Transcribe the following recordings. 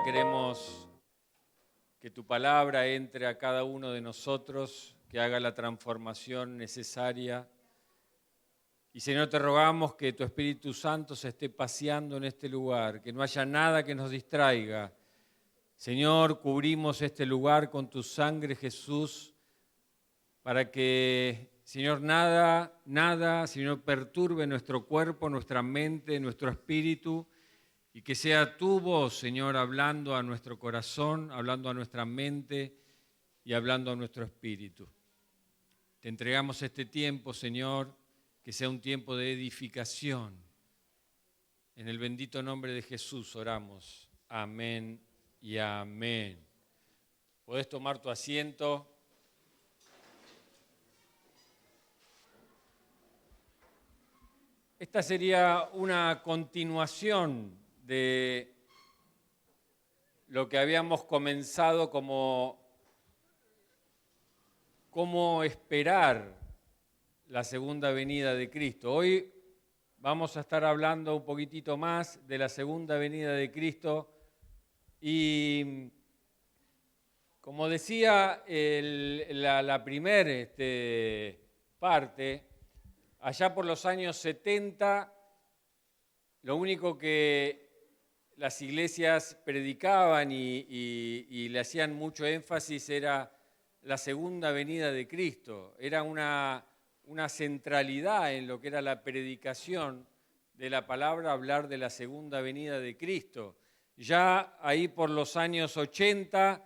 queremos que tu palabra entre a cada uno de nosotros, que haga la transformación necesaria. Y Señor, te rogamos que tu Espíritu Santo se esté paseando en este lugar, que no haya nada que nos distraiga. Señor, cubrimos este lugar con tu sangre, Jesús, para que, Señor, nada, Señor, perturbe nuestro cuerpo, nuestra mente, nuestro espíritu, y que sea tu voz, Señor, hablando a nuestro corazón, hablando a nuestra mente y hablando a nuestro espíritu. Te entregamos este tiempo, Señor, que sea un tiempo de edificación. En el bendito nombre de Jesús oramos. Amén y amén. Podés tomar tu asiento. Esta sería una continuación de lo que habíamos comenzado como cómo esperar la segunda venida de Cristo. Hoy vamos a estar hablando un poquitito más de la segunda venida de Cristo y, como decía la primera parte, allá por los años 70, lo único que las iglesias predicaban y le hacían mucho énfasis era la segunda venida de Cristo. Era una centralidad en lo que era la predicación de la palabra, hablar de la segunda venida de Cristo. Ya ahí por los años 80,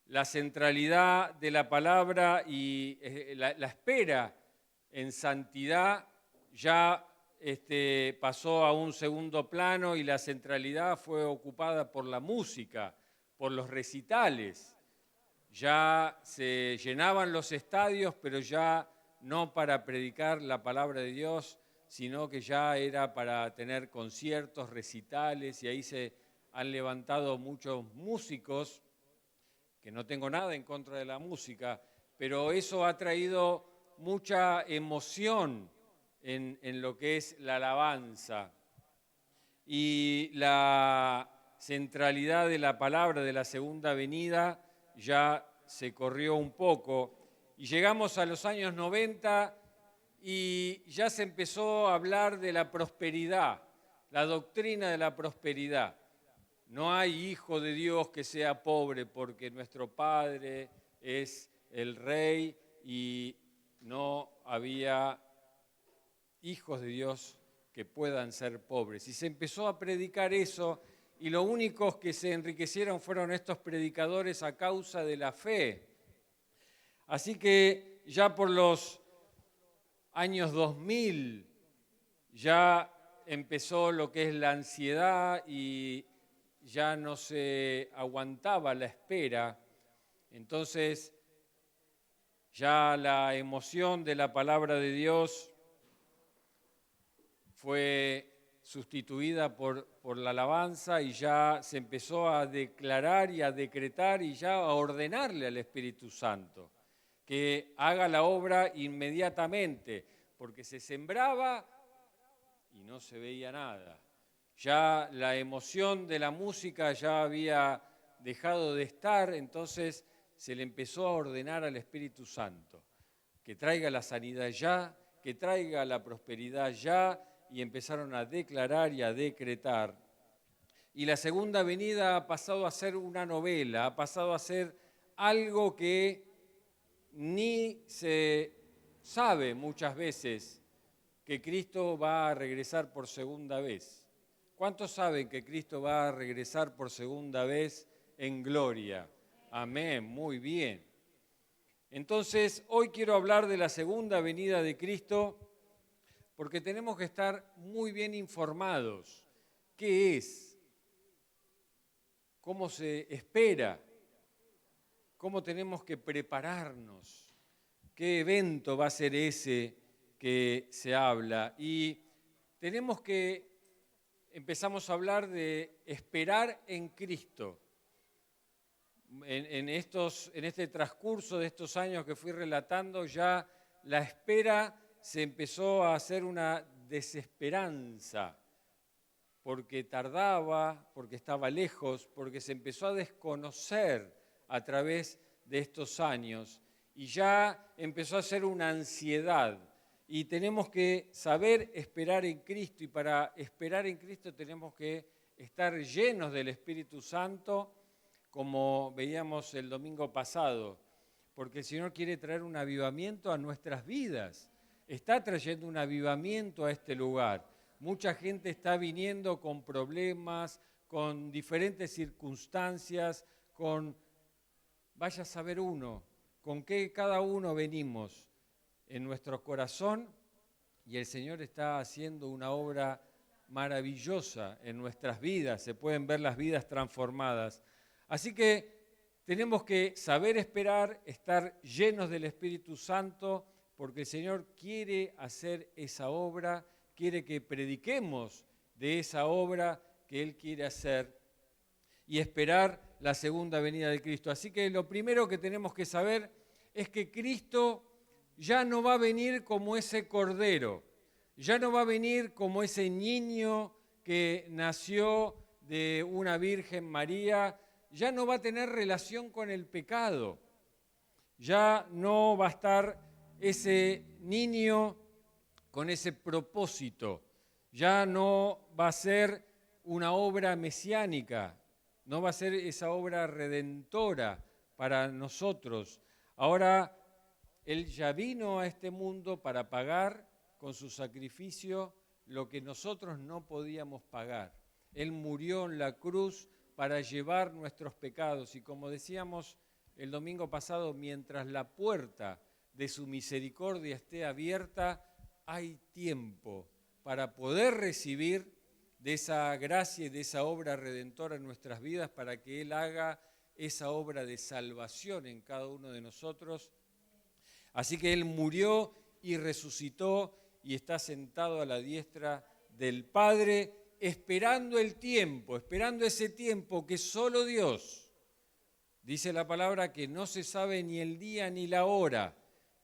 la centralidad de la palabra y la espera en santidad ya pasó a un segundo plano y la centralidad fue ocupada por la música, por los recitales. Ya se llenaban los estadios, pero ya no para predicar la palabra de Dios, sino que ya era para tener conciertos, recitales, y ahí se han levantado muchos músicos, que no tengo nada en contra de la música, pero eso ha traído mucha emoción en lo que es la alabanza. Y la centralidad de la palabra de la segunda venida ya se corrió un poco. Y llegamos a los años 90 y ya se empezó a hablar de la prosperidad, la doctrina de la prosperidad. No hay hijo de Dios que sea pobre porque nuestro Padre es el Rey y no había hijos de Dios que puedan ser pobres. Y se empezó a predicar eso y los únicos que se enriquecieron fueron estos predicadores a causa de la fe. Así que ya por los años 2000 ya empezó lo que es la ansiedad y ya no se aguantaba la espera. Entonces ya la emoción de la palabra de Dios fue sustituida por la alabanza y ya se empezó a declarar y a decretar y ya a ordenarle al Espíritu Santo que haga la obra inmediatamente, porque se sembraba y no se veía nada. Ya la emoción de la música ya había dejado de estar, entonces se le empezó a ordenar al Espíritu Santo que traiga la sanidad ya, que traiga la prosperidad ya, y empezaron a declarar y a decretar. Y la segunda venida ha pasado a ser una novela, ha pasado a ser algo que ni se sabe muchas veces que Cristo va a regresar por segunda vez. ¿Cuántos saben que Cristo va a regresar por segunda vez en gloria? Amén, muy bien. Entonces, hoy quiero hablar de la segunda venida de Cristo porque tenemos que estar muy bien informados. ¿Qué es? ¿Cómo se espera? ¿Cómo tenemos que prepararnos? ¿Qué evento va a ser ese que se habla? Y empezamos a hablar de esperar en Cristo. En este transcurso de estos años que fui relatando, ya la espera se empezó a hacer una desesperanza. porque tardaba, porque estaba lejos, porque se empezó a desconocer a través de estos años y ya empezó a ser una ansiedad. Y tenemos que saber esperar en Cristo, y para esperar en Cristo tenemos que estar llenos del Espíritu Santo, como veíamos el domingo pasado, porque el Señor quiere traer un avivamiento a nuestras vidas. Está trayendo un avivamiento a este lugar. Mucha gente está viniendo con problemas, con diferentes circunstancias, vaya a saber uno, con qué cada uno venimos en nuestro corazón, y el Señor está haciendo una obra maravillosa en nuestras vidas. Se pueden ver las vidas transformadas. Así que tenemos que saber esperar, estar llenos del Espíritu Santo, porque el Señor quiere hacer esa obra, quiere que prediquemos de esa obra que Él quiere hacer y esperar la segunda venida de Cristo. Así que lo primero que tenemos que saber es que Cristo ya no va a venir como ese cordero, ya no va a venir como ese niño que nació de una Virgen María, ya no va a tener relación con el pecado, ya no va a estar ese niño con ese propósito, ya no va a ser una obra mesiánica, no va a ser esa obra redentora para nosotros. Ahora, Él ya vino a este mundo para pagar con su sacrificio lo que nosotros no podíamos pagar. Él murió en la cruz para llevar nuestros pecados, y como decíamos el domingo pasado, mientras la puerta de su misericordia esté abierta, hay tiempo para poder recibir de esa gracia y de esa obra redentora en nuestras vidas, para que Él haga esa obra de salvación en cada uno de nosotros. Así que Él murió y resucitó y está sentado a la diestra del Padre, esperando el tiempo, esperando ese tiempo que solo Dios, dice la palabra, que no se sabe ni el día ni la hora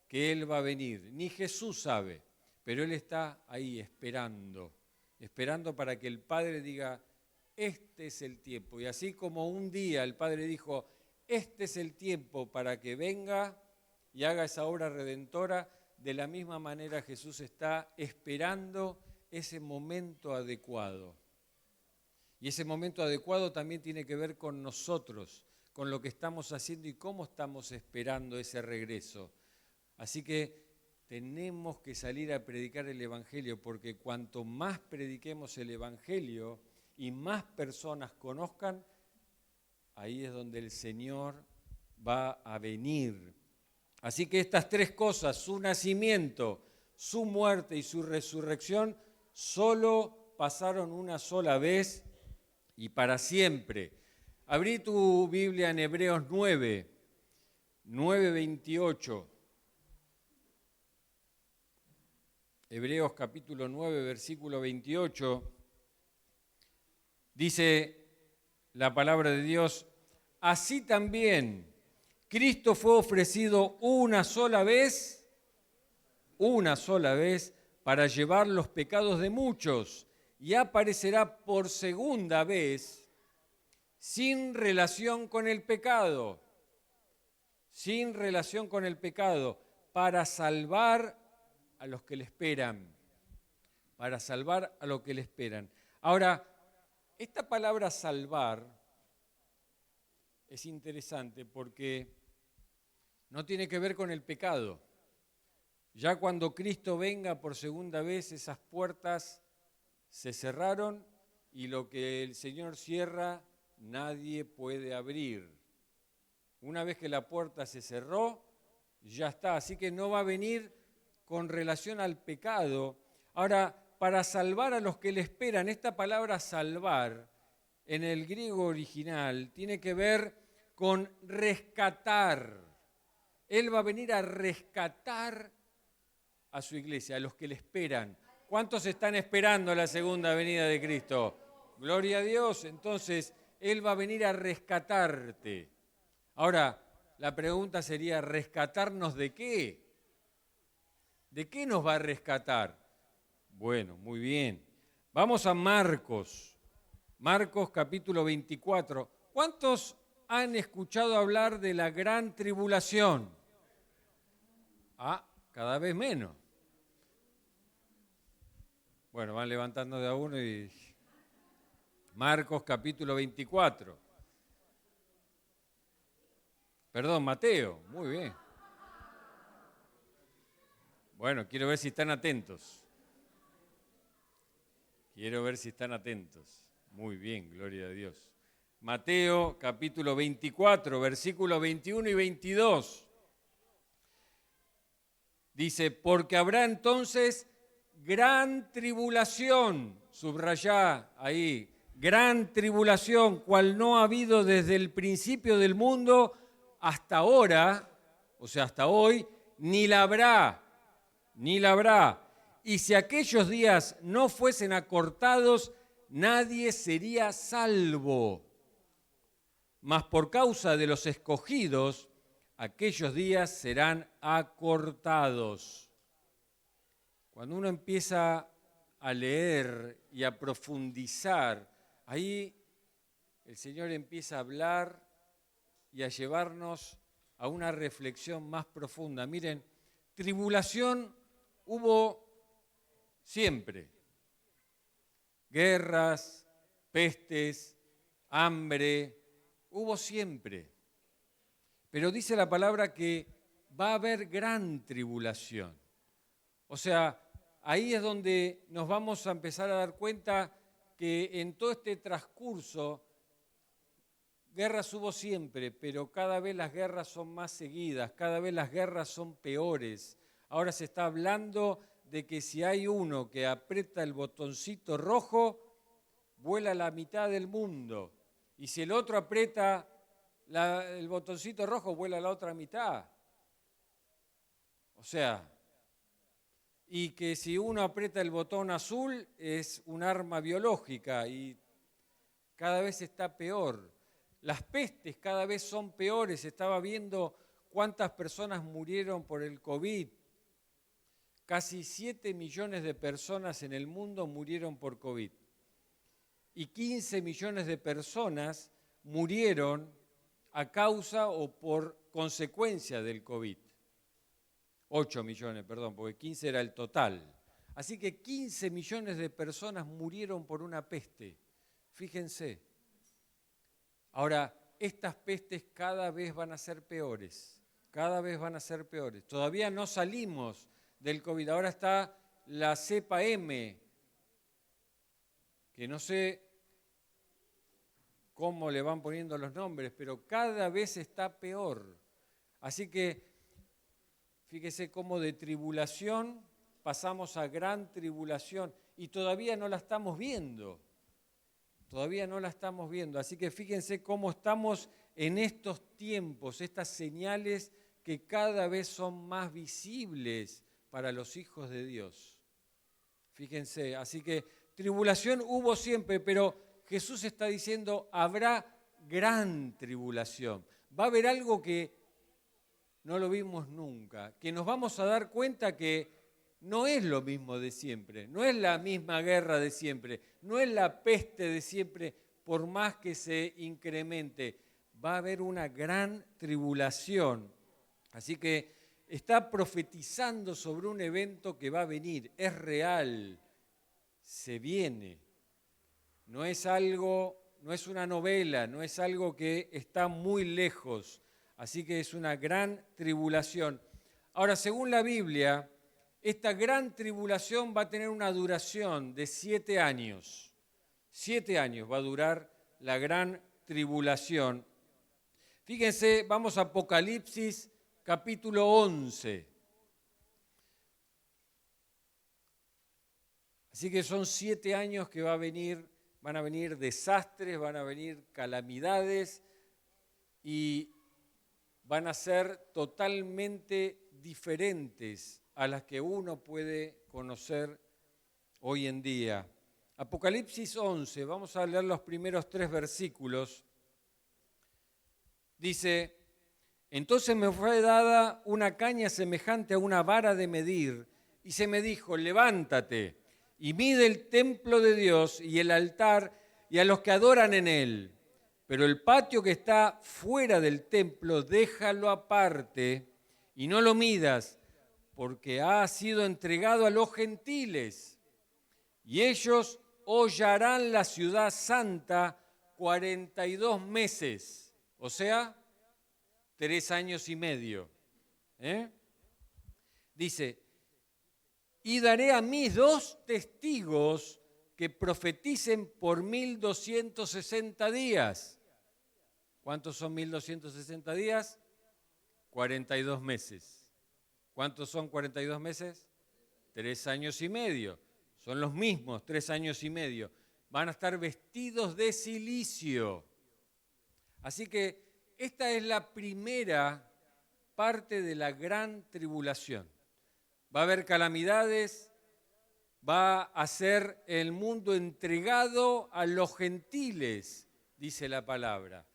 que Él va a venir, ni Jesús sabe, pero Él está ahí esperando para que el Padre diga, este es el tiempo. Y así como un día el Padre dijo, este es el tiempo para que venga y haga esa obra redentora, de la misma manera Jesús está esperando ese momento adecuado. Y ese momento adecuado también tiene que ver con nosotros, con lo que estamos haciendo y cómo estamos esperando ese regreso. Así que tenemos que salir a predicar el Evangelio, porque cuanto más prediquemos el Evangelio y más personas conozcan, ahí es donde el Señor va a venir. Así que estas tres cosas, su nacimiento, su muerte y su resurrección, solo pasaron una sola vez y para siempre. Abrí tu Biblia en Hebreos 9:28. Hebreos capítulo 9, versículo 28, dice la palabra de Dios, así también Cristo fue ofrecido una sola vez para llevar los pecados de muchos, y aparecerá por segunda vez sin relación con el pecado, para salvar a los que le esperan, Ahora, esta palabra salvar es interesante porque no tiene que ver con el pecado. Ya cuando Cristo venga por segunda vez, esas puertas se cerraron y lo que el Señor cierra, nadie puede abrir. Una vez que la puerta se cerró, ya está. Así que no va a venir con relación al pecado. Ahora, para salvar a los que le esperan, esta palabra salvar en el griego original tiene que ver con rescatar. Él va a venir a rescatar a su iglesia, a los que le esperan. ¿Cuántos están esperando la segunda venida de Cristo? Gloria a Dios. Entonces, Él va a venir a rescatarte. Ahora, la pregunta sería, ¿rescatarnos de qué? ¿De qué nos va a rescatar? Bueno, muy bien. Vamos a Marcos Marcos capítulo 24. ¿Cuántos han escuchado hablar de la gran tribulación? Cada vez menos. Bueno, van levantando de a uno y... Marcos capítulo 24. Perdón, Mateo, muy bien. Bueno, quiero ver si están atentos. Quiero ver si están atentos. Muy bien, gloria a Dios. Mateo capítulo 24, versículos 21 y 22. Dice, porque habrá entonces gran tribulación, subrayá ahí, gran tribulación, cual no ha habido desde el principio del mundo hasta ahora, o sea, hasta hoy, ni la habrá. Y si aquellos días no fuesen acortados, nadie sería salvo. Mas por causa de los escogidos, aquellos días serán acortados. Cuando uno empieza a leer y a profundizar, ahí el Señor empieza a hablar y a llevarnos a una reflexión más profunda. Miren, tribulación hubo siempre. Guerras, pestes, hambre, hubo siempre. Pero dice la palabra que va a haber gran tribulación. O sea, ahí es donde nos vamos a empezar a dar cuenta que en todo este transcurso, guerras hubo siempre, pero cada vez las guerras son más seguidas, cada vez las guerras son peores. Ahora se está hablando de que si hay uno que aprieta el botoncito rojo, vuela la mitad del mundo. Y si el otro aprieta el botoncito rojo, vuela la otra mitad. O sea, y que si uno aprieta el botón azul es un arma biológica y cada vez está peor. Las pestes cada vez son peores. Estaba viendo cuántas personas murieron por el COVID. Casi 7 millones de personas en el mundo murieron por COVID. Y 15 millones de personas murieron a causa o por consecuencia del COVID. 8 millones, perdón, porque 15 era el total. Así que 15 millones de personas murieron por una peste. Fíjense. Ahora, estas pestes cada vez van a ser peores. Cada vez van a ser peores. Todavía no salimos del COVID. Ahora está la cepa M, que no sé cómo le van poniendo los nombres, pero cada vez está peor. Así que fíjese cómo de tribulación pasamos a gran tribulación y todavía no la estamos viendo. Todavía no la estamos viendo. Así que fíjense cómo estamos en estos tiempos, estas señales que cada vez son más visibles para los hijos de Dios. Fíjense, así que tribulación hubo siempre, pero Jesús está diciendo, habrá gran tribulación. Va a haber algo que no lo vimos nunca, que nos vamos a dar cuenta que no es lo mismo de siempre, no es la misma guerra de siempre, no es la peste de siempre, por más que se incremente. Va a haber una gran tribulación. Así que está profetizando sobre un evento que va a venir, es real, se viene. No es algo, no es una novela, no es algo que está muy lejos. Así que es una gran tribulación. Ahora, según la Biblia, esta gran tribulación va a tener una duración de 7 años. 7 años va a durar la gran tribulación. Fíjense, vamos a Apocalipsis capítulo 11. Así que son 7 años que van a venir desastres, van a venir calamidades y van a ser totalmente diferentes a las que uno puede conocer hoy en día. Apocalipsis 11, vamos a leer los primeros 3 versículos. Dice, entonces me fue dada una caña semejante a una vara de medir, y se me dijo, levántate y mide el templo de Dios y el altar y a los que adoran en él. Pero el patio que está fuera del templo, déjalo aparte y no lo midas, porque ha sido entregado a los gentiles. Y ellos hollarán la ciudad santa 42 meses, o sea, 3 años y medio. Dice, y daré a mis 2 testigos que profeticen por 1260 días. ¿Cuántos son 1260 días? 42 meses. ¿Cuántos son 42 meses? 3 años y medio. Son los mismos, 3 años y medio. Van a estar vestidos de cilicio. Así que esta es la primera parte de la gran tribulación. Va a haber calamidades, va a ser el mundo entregado a los gentiles, dice la palabra.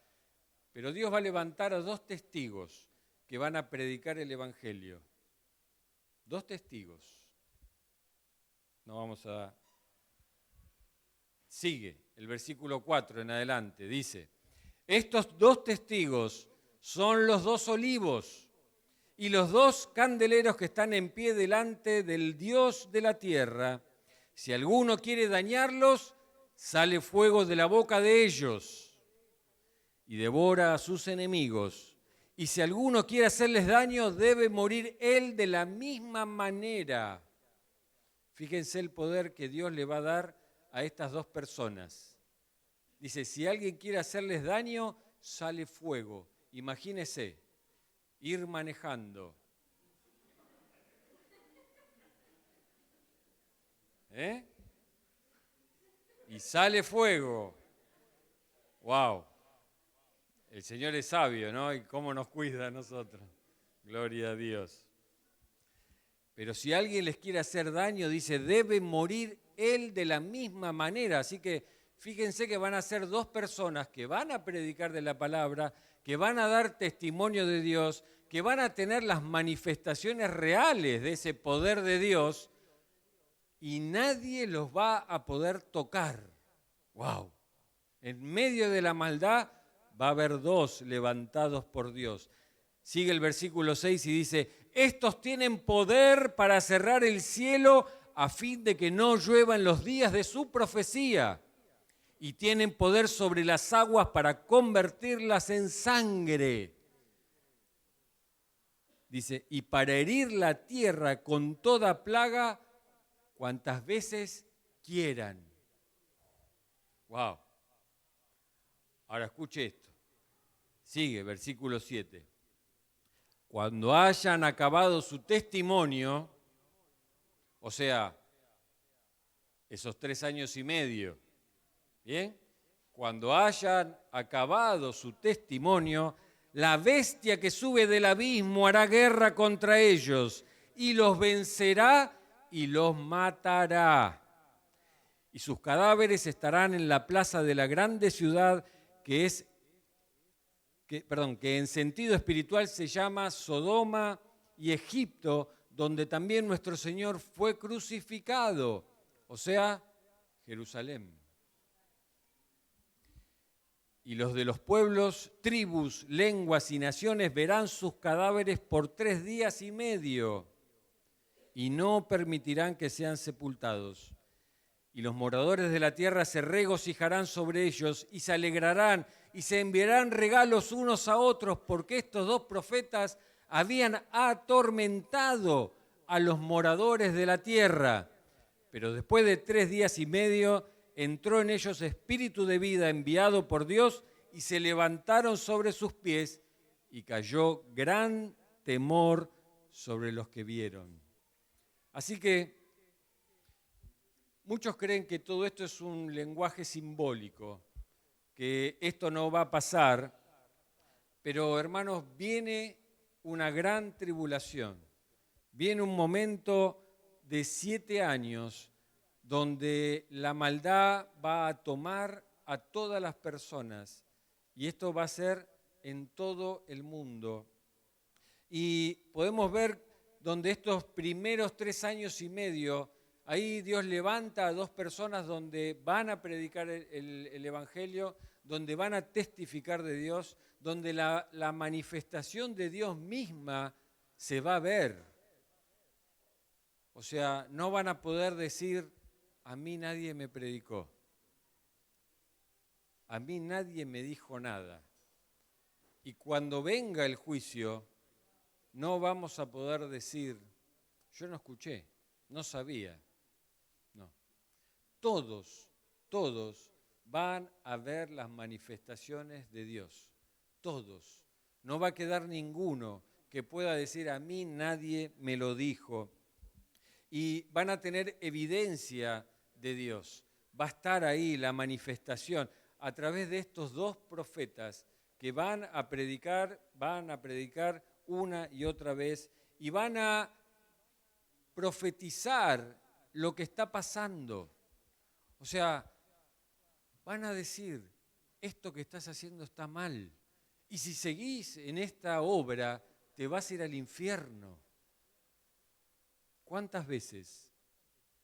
Pero Dios va a levantar a 2 testigos que van a predicar el Evangelio. 2 testigos. No vamos a... Sigue el versículo 4 en adelante, dice, estos 2 testigos son los 2 olivos y los 2 candeleros que están en pie delante del Dios de la tierra. Si alguno quiere dañarlos, sale fuego de la boca de ellos y devora a sus enemigos. Y si alguno quiere hacerles daño, debe morir él de la misma manera. Fíjense el poder que Dios le va a dar a estas 2 personas. Dice, si alguien quiere hacerles daño, sale fuego. Imagínese, ir manejando. Y sale fuego. ¡Wow! El Señor es sabio, ¿no? Y cómo nos cuida a nosotros. Gloria a Dios. Pero si alguien les quiere hacer daño, dice, debe morir él de la misma manera. Así que fíjense que van a ser 2 personas que van a predicar de la palabra, que van a dar testimonio de Dios, que van a tener las manifestaciones reales de ese poder de Dios y nadie los va a poder tocar. ¡Wow! En medio de la maldad va a haber 2 levantados por Dios. Sigue el versículo 6 y dice, estos tienen poder para cerrar el cielo a fin de que no llueva en los días de su profecía. Y tienen poder sobre las aguas para convertirlas en sangre. Dice, y para herir la tierra con toda plaga, cuantas veces quieran. ¡Wow! Ahora escuche esto. Sigue, versículo 7. Cuando hayan acabado su testimonio, o sea, esos 3 años y medio, ¿bien? Cuando hayan acabado su testimonio, la bestia que sube del abismo hará guerra contra ellos y los vencerá y los matará. Y sus cadáveres estarán en la plaza de la grande ciudad que en sentido espiritual se llama Sodoma y Egipto, donde también nuestro Señor fue crucificado, o sea, Jerusalén. Y los de los pueblos, tribus, lenguas y naciones verán sus cadáveres por 3 días y medio y no permitirán que sean sepultados. Y los moradores de la tierra se regocijarán sobre ellos y se alegrarán y se enviarán regalos unos a otros porque estos 2 profetas habían atormentado a los moradores de la tierra. Pero después de 3 días y medio entró en ellos espíritu de vida enviado por Dios y se levantaron sobre sus pies y cayó gran temor sobre los que vieron. Así que muchos creen que todo esto es un lenguaje simbólico, que esto no va a pasar, pero hermanos, viene una gran tribulación, viene un momento de 7 años donde la maldad va a tomar a todas las personas y esto va a ser en todo el mundo. Y podemos ver donde estos primeros 3 años y medio Ahí Dios levanta a dos personas donde van a predicar el Evangelio, donde van a testificar de Dios, donde la manifestación de Dios misma se va a ver. O sea, no van a poder decir, a mí nadie me predicó, a mí nadie me dijo nada. Y cuando venga el juicio, no vamos a poder decir, yo no escuché, no sabía. No. Todos van a ver las manifestaciones de Dios. Todos. No va a quedar ninguno que pueda decir, a mí nadie me lo dijo. Y van a tener evidencia de Dios. Va a estar ahí la manifestación a través de estos dos profetas que van a predicar una y otra vez y van a profetizar lo que está pasando. O sea, van a decir, esto que estás haciendo está mal. Y si seguís en esta obra, te vas a ir al infierno. ¿Cuántas veces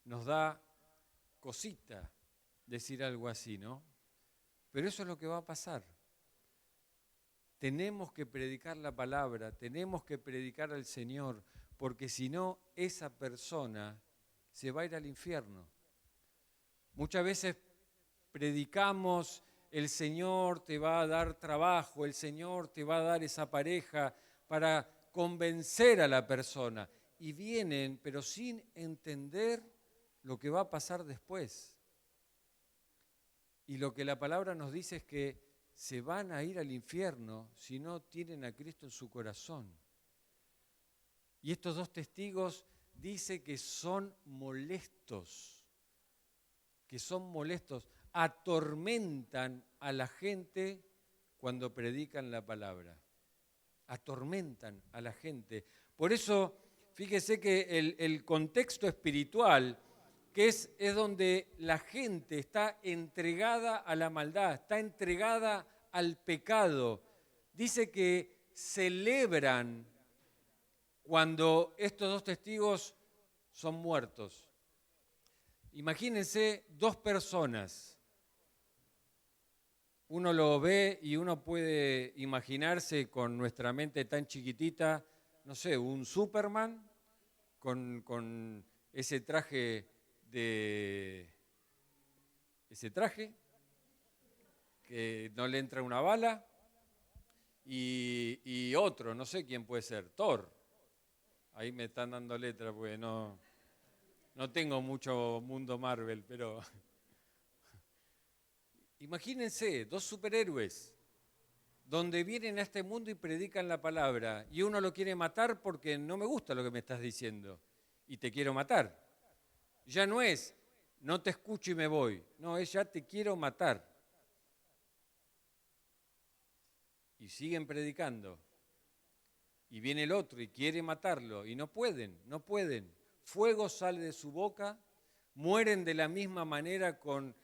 nos da cosita decir algo así, no? Pero eso es lo que va a pasar. Tenemos que predicar la palabra, tenemos que predicar al Señor, porque si no, esa persona se va a ir al infierno. Muchas veces predicamos, el Señor te va a dar trabajo, el Señor te va a dar esa pareja para convencer a la persona. Y vienen, pero sin entender lo que va a pasar después. Y lo que la palabra nos dice es que se van a ir al infierno si no tienen a Cristo en su corazón. Y estos dos testigos dice que son molestos, atormentan a la gente cuando predican la palabra. Atormentan a la gente. Por eso, fíjese que el contexto espiritual, que es donde la gente está entregada a la maldad, está entregada al pecado. Dice que celebran cuando estos dos testigos son muertos. Imagínense dos personas. Uno lo ve y uno puede imaginarse con nuestra mente tan chiquitita, no sé, un Superman con ese traje que no le entra una bala y otro, no sé quién puede ser, Thor. Ahí me están dando letra porque no tengo mucho mundo Marvel, pero imagínense, dos superhéroes donde vienen a este mundo y predican la palabra y uno lo quiere matar porque no me gusta lo que me estás diciendo y te quiero matar. Ya no es, no te escucho y me voy, no, es ya te quiero matar. Y siguen predicando. Y viene el otro y quiere matarlo y no pueden. Fuego sale de su boca, mueren de la misma manera con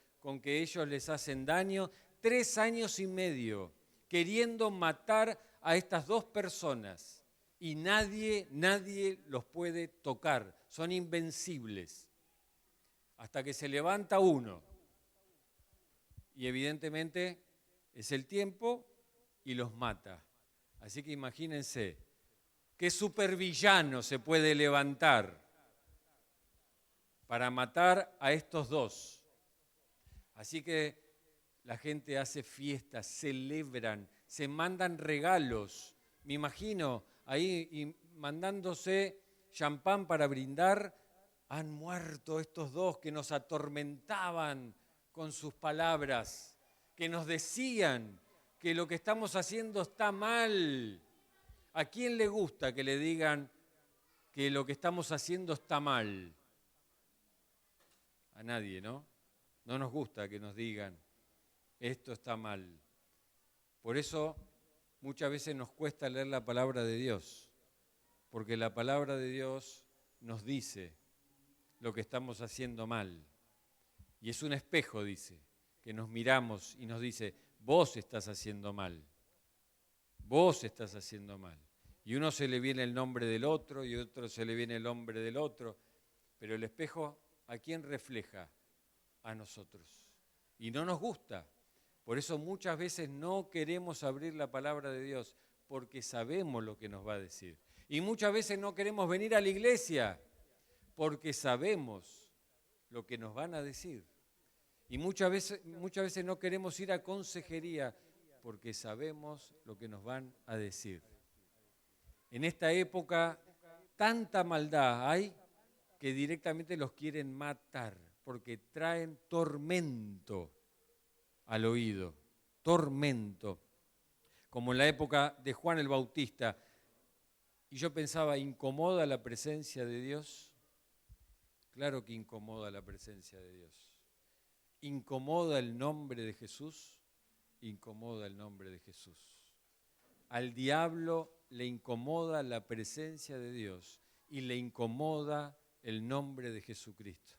que ellos les hacen daño. 3 años y medio queriendo matar a estas dos personas y nadie los puede tocar, son invencibles. Hasta que se levanta uno y evidentemente es el tiempo y los mata. Así que imagínense, ¿qué supervillano se puede levantar para matar a estos dos? Así que la gente hace fiestas, celebran, se mandan regalos. Me imagino ahí mandándose champán para brindar. Han muerto estos dos que nos atormentaban con sus palabras, que nos decían que lo que estamos haciendo está mal. ¿A quién le gusta que le digan que lo que estamos haciendo está mal? A nadie, ¿no? No nos gusta que nos digan, esto está mal. Por eso muchas veces nos cuesta leer la palabra de Dios, porque la palabra de Dios nos dice lo que estamos haciendo mal. Y es un espejo, dice, que nos miramos y nos dice, vos estás haciendo mal. Vos estás haciendo mal. Y uno se le viene el nombre del otro y otro se le viene el nombre del otro. Pero el espejo ¿a quién refleja? A nosotros. Y no nos gusta. Por eso muchas veces no queremos abrir la palabra de Dios, porque sabemos lo que nos va a decir. Y muchas veces no queremos venir a la iglesia, porque sabemos lo que nos van a decir. Y muchas veces no queremos ir a consejería, porque sabemos lo que nos van a decir. En esta época, tanta maldad hay que directamente los quieren matar, porque traen tormento al oído, tormento, como en la época de Juan el Bautista. Y yo pensaba, ¿incomoda la presencia de Dios? Claro que incomoda la presencia de Dios. ¿Incomoda el nombre de Jesús? Incomoda el nombre de Jesús. Al diablo le incomoda la presencia de Dios y le incomoda el nombre de Jesucristo.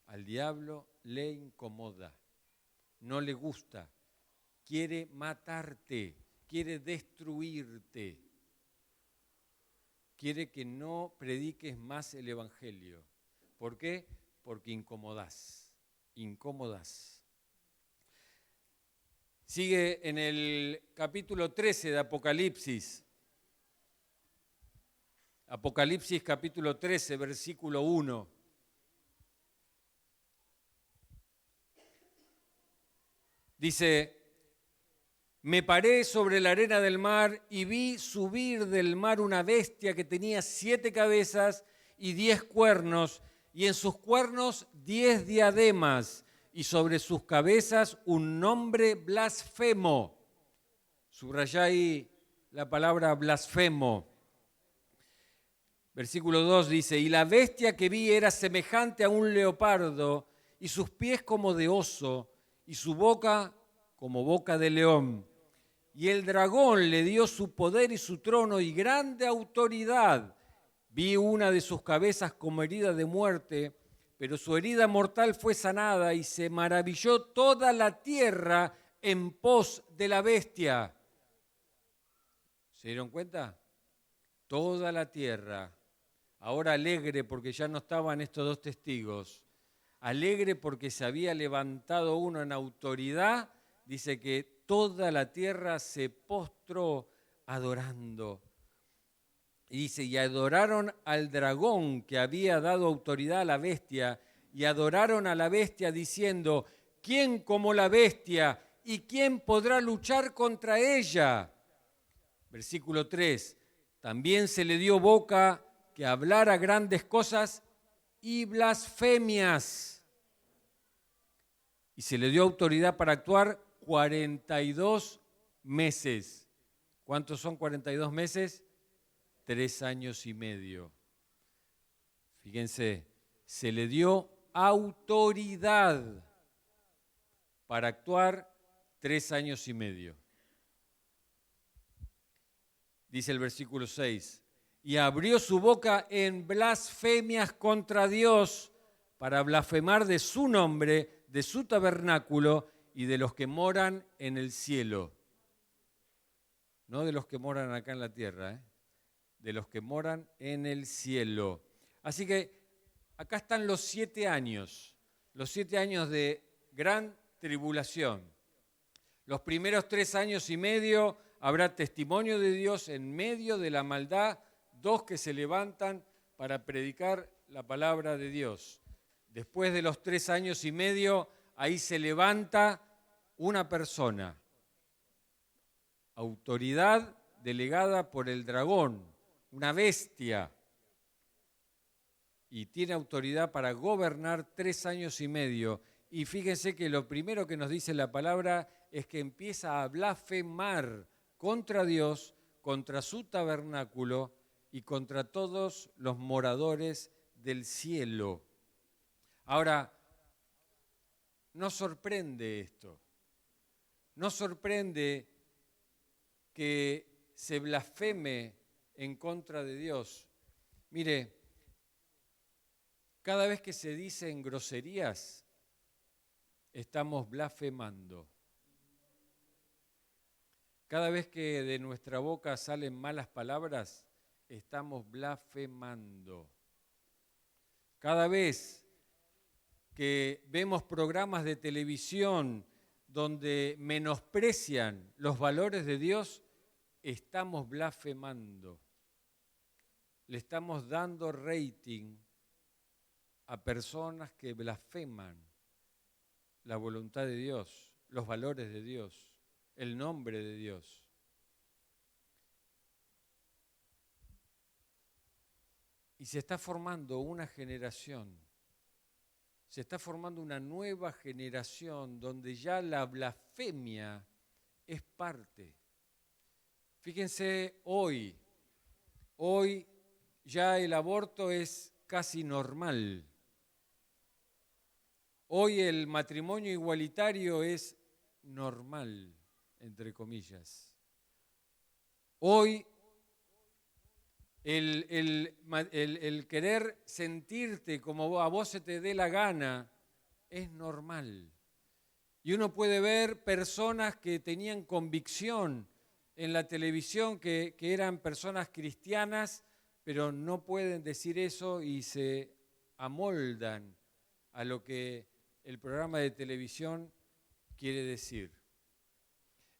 Al diablo le incomoda, no le gusta, quiere matarte, quiere destruirte, quiere que no prediques más el Evangelio. ¿Por qué? Porque incomodás. Sigue en el capítulo 13 de Apocalipsis. Apocalipsis capítulo 13, versículo 1. Dice, me paré sobre la arena del mar y vi subir del mar una bestia que tenía 7 cabezas y 10 cuernos, y en sus cuernos 10 diademas, y sobre sus cabezas un nombre blasfemo. Subrayá ahí la palabra blasfemo. Versículo 2 dice, y la bestia que vi era semejante a un leopardo, y sus pies como de oso, y su boca como boca de león. Y el dragón le dio su poder y su trono y grande autoridad. Vi una de sus cabezas como herida de muerte, pero su herida mortal fue sanada y se maravilló toda la tierra en pos de la bestia. ¿Se dieron cuenta? Toda la tierra, ahora alegre porque ya no estaban estos 2 testigos, alegre porque se había levantado uno en autoridad, dice que toda la tierra se postró adorando. Y dice, y adoraron al dragón que había dado autoridad a la bestia, y adoraron a la bestia diciendo, ¿quién como la bestia? ¿Y quién podrá luchar contra ella? Versículo 3, también se le dio boca que hablara grandes cosas y blasfemias. Y se le dio autoridad para actuar 42 meses. ¿Cuántos son 42 meses? 3 años y medio. Fíjense, se le dio autoridad para actuar 3 años y medio. Dice el versículo 6, y abrió su boca en blasfemias contra Dios para blasfemar de su nombre, de su tabernáculo y de los que moran en el cielo. No de los que moran acá en la tierra, de los que moran en el cielo. Así que acá están los 7 años de gran tribulación. Los primeros 3 años y medio habrá testimonio de Dios en medio de la maldad, 2 que se levantan para predicar la palabra de Dios. Después de los 3 años y medio, ahí se levanta una persona, autoridad delegada por el dragón, una bestia, y tiene autoridad para gobernar 3 años y medio. Y fíjense que lo primero que nos dice la palabra es que empieza a blasfemar contra Dios, contra su tabernáculo y contra todos los moradores del cielo. Ahora, nos sorprende esto, nos sorprende que se blasfeme en contra de Dios. Mire, cada vez que se dicen groserías, estamos blasfemando. Cada vez que de nuestra boca salen malas palabras, estamos blasfemando. Cada vez que vemos programas de televisión donde menosprecian los valores de Dios, estamos blasfemando. Le estamos dando rating a personas que blasfeman la voluntad de Dios, los valores de Dios, el nombre de Dios. Y se está formando una generación, se está formando una nueva generación donde ya la blasfemia es parte. Fíjense, hoy ya el aborto es casi normal. Hoy el matrimonio igualitario es normal, entre comillas. Hoy el querer sentirte como a vos se te dé la gana es normal. Y uno puede ver personas que tenían convicción en la televisión, que eran personas cristianas, pero no pueden decir eso y se amoldan a lo que el programa de televisión quiere decir.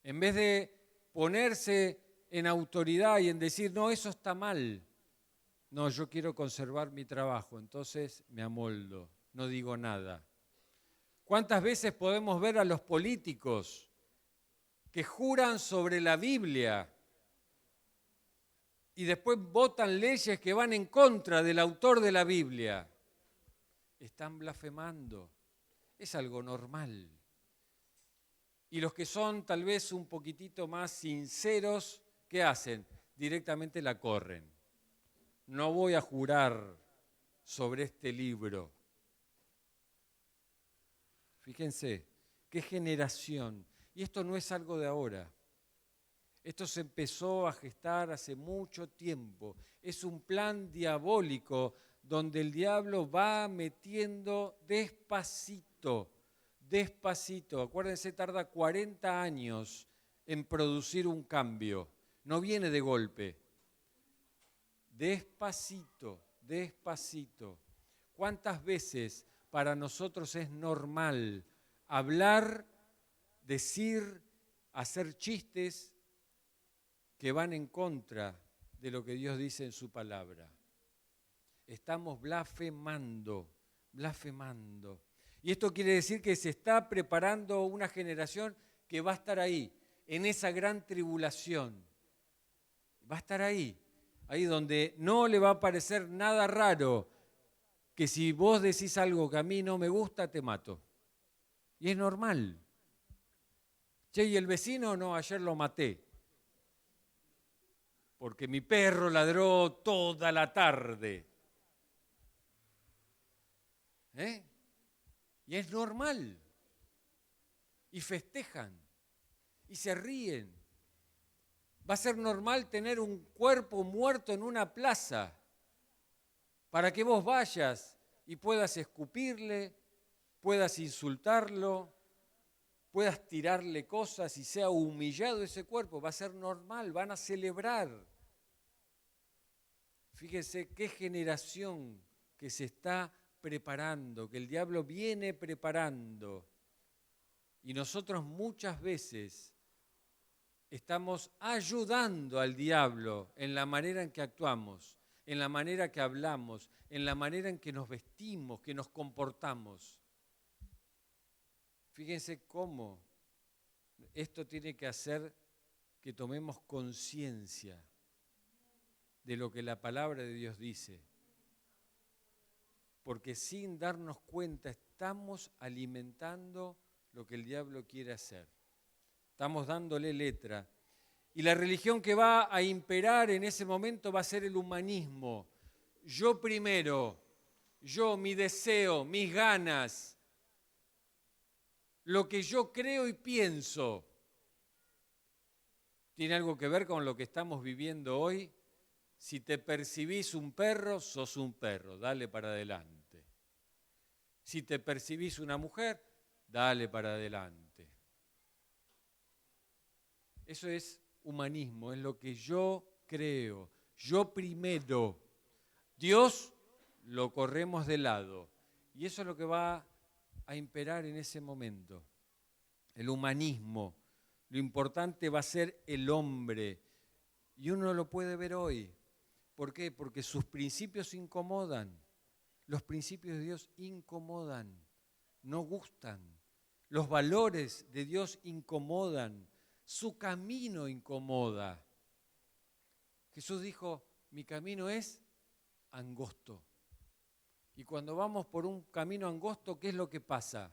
En vez de ponerse en autoridad y en decir, no, eso está mal. No, yo quiero conservar mi trabajo, entonces me amoldo, no digo nada. ¿Cuántas veces podemos ver a los políticos que juran sobre la Biblia y después votan leyes que van en contra del autor de la Biblia? Están blasfemando. Es algo normal. Y los que son tal vez un poquitito más sinceros, ¿qué hacen? Directamente la corren. No voy a jurar sobre este libro. Fíjense, qué generación. Y esto no es algo de ahora. Esto se empezó a gestar hace mucho tiempo. Es un plan diabólico donde el diablo va metiendo despacito. Acuérdense, tarda 40 años en producir un cambio. No viene de golpe. Despacito. ¿Cuántas veces para nosotros es normal hablar, decir, hacer chistes que van en contra de lo que Dios dice en su palabra? Estamos blasfemando. Y esto quiere decir que se está preparando una generación que va a estar ahí, en esa gran tribulación. Va a estar ahí donde no le va a parecer nada raro que si vos decís algo que a mí no me gusta, te mato. Y es normal. Che, ¿y el vecino? No, ayer lo maté. Porque mi perro ladró toda la tarde. Y es normal. Y festejan. Y se ríen. Va a ser normal tener un cuerpo muerto en una plaza para que vos vayas y puedas escupirle, puedas insultarlo, puedas tirarle cosas y sea humillado ese cuerpo. Va a ser normal, van a celebrar. Fíjense qué generación que se está preparando, que el diablo viene preparando. Y nosotros muchas veces estamos ayudando al diablo en la manera en que actuamos, en la manera que hablamos, en la manera en que nos vestimos, que nos comportamos. Fíjense cómo esto tiene que hacer que tomemos conciencia de lo que la palabra de Dios dice. Porque sin darnos cuenta estamos alimentando lo que el diablo quiere hacer. Estamos dándole letra. Y la religión que va a imperar en ese momento va a ser el humanismo. Yo primero, mi deseo, mis ganas, lo que yo creo y pienso. ¿Tiene algo que ver con lo que estamos viviendo hoy? Si te percibís un perro, sos un perro, dale para adelante. Si te percibís una mujer, dale para adelante. Eso es humanismo, es lo que yo creo. Yo primero. Dios lo corremos de lado. Y eso es lo que va a imperar en ese momento. El humanismo. Lo importante va a ser el hombre. Y uno lo puede ver hoy. ¿Por qué? Porque sus principios incomodan. Los principios de Dios incomodan, no gustan. Los valores de Dios incomodan. Su camino incomoda. Jesús dijo, mi camino es angosto. Y cuando vamos por un camino angosto, ¿qué es lo que pasa?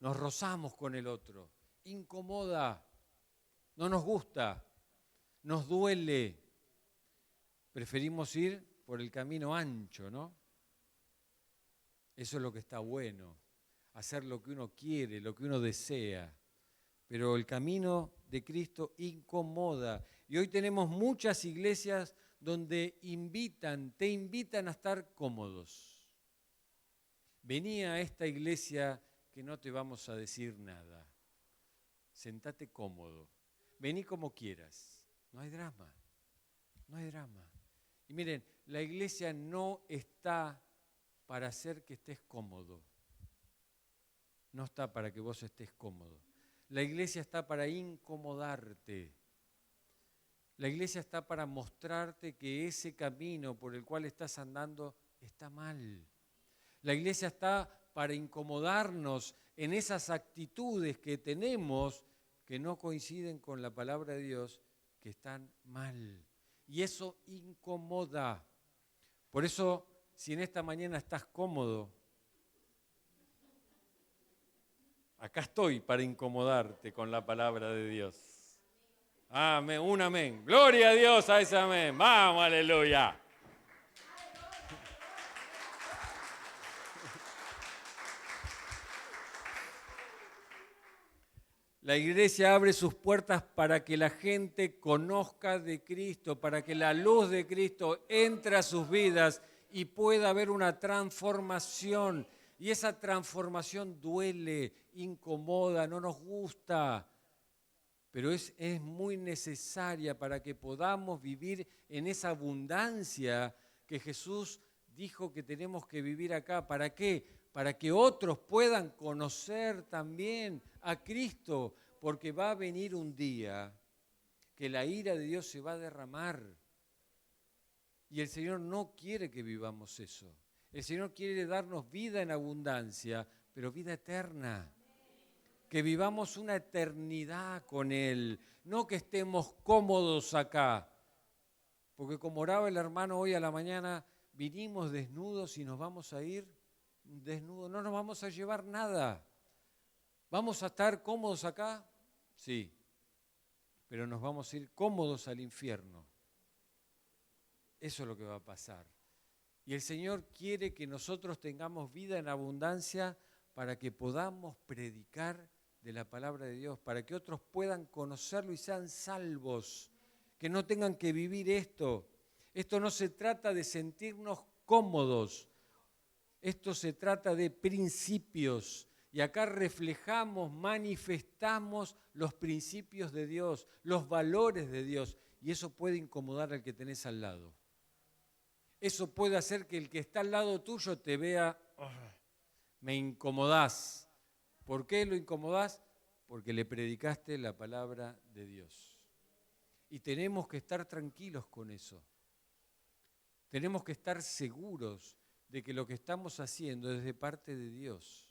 Nos rozamos con el otro. Incomoda, no nos gusta, nos duele. Preferimos ir por el camino ancho, ¿no? Eso es lo que está bueno, hacer lo que uno quiere, lo que uno desea. Pero el camino de Cristo incomoda. Y hoy tenemos muchas iglesias donde te invitan a estar cómodos. Vení a esta iglesia que no te vamos a decir nada. Sentate cómodo. Vení como quieras. No hay drama. No hay drama. Y miren, la iglesia no está para hacer que estés cómodo. No está para que vos estés cómodo. La iglesia está para incomodarte. La iglesia está para mostrarte que ese camino por el cual estás andando está mal. La iglesia está para incomodarnos en esas actitudes que tenemos que no coinciden con la palabra de Dios, que están mal. Y eso incomoda. Por eso, si en esta mañana estás cómodo, acá estoy para incomodarte con la palabra de Dios. Amén, un amén. Gloria a Dios a ese amén. Vamos, aleluya. La iglesia abre sus puertas para que la gente conozca de Cristo, para que la luz de Cristo entre a sus vidas y pueda haber una transformación. Y esa transformación duele, incomoda, no nos gusta, pero es muy necesaria para que podamos vivir en esa abundancia que Jesús dijo que tenemos que vivir acá. ¿Para qué? Para que otros puedan conocer también a Cristo, porque va a venir un día que la ira de Dios se va a derramar. Y el Señor no quiere que vivamos eso. El Señor quiere darnos vida en abundancia, pero vida eterna. Que vivamos una eternidad con Él, no que estemos cómodos acá. Porque como oraba el hermano hoy a la mañana, vinimos desnudos y nos vamos a ir desnudos, no nos vamos a llevar nada. ¿Vamos a estar cómodos acá? Sí, pero nos vamos a ir cómodos al infierno. Eso es lo que va a pasar. Y el Señor quiere que nosotros tengamos vida en abundancia para que podamos predicar de la palabra de Dios, para que otros puedan conocerlo y sean salvos, que no tengan que vivir esto. Esto no se trata de sentirnos cómodos, esto se trata de principios. Y acá reflejamos, manifestamos los principios de Dios, los valores de Dios. Y eso puede incomodar al que tenés al lado. Eso puede hacer que el que está al lado tuyo te vea, me incomodás. ¿Por qué lo incomodás? Porque le predicaste la palabra de Dios. Y tenemos que estar tranquilos con eso. Tenemos que estar seguros de que lo que estamos haciendo es de parte de Dios.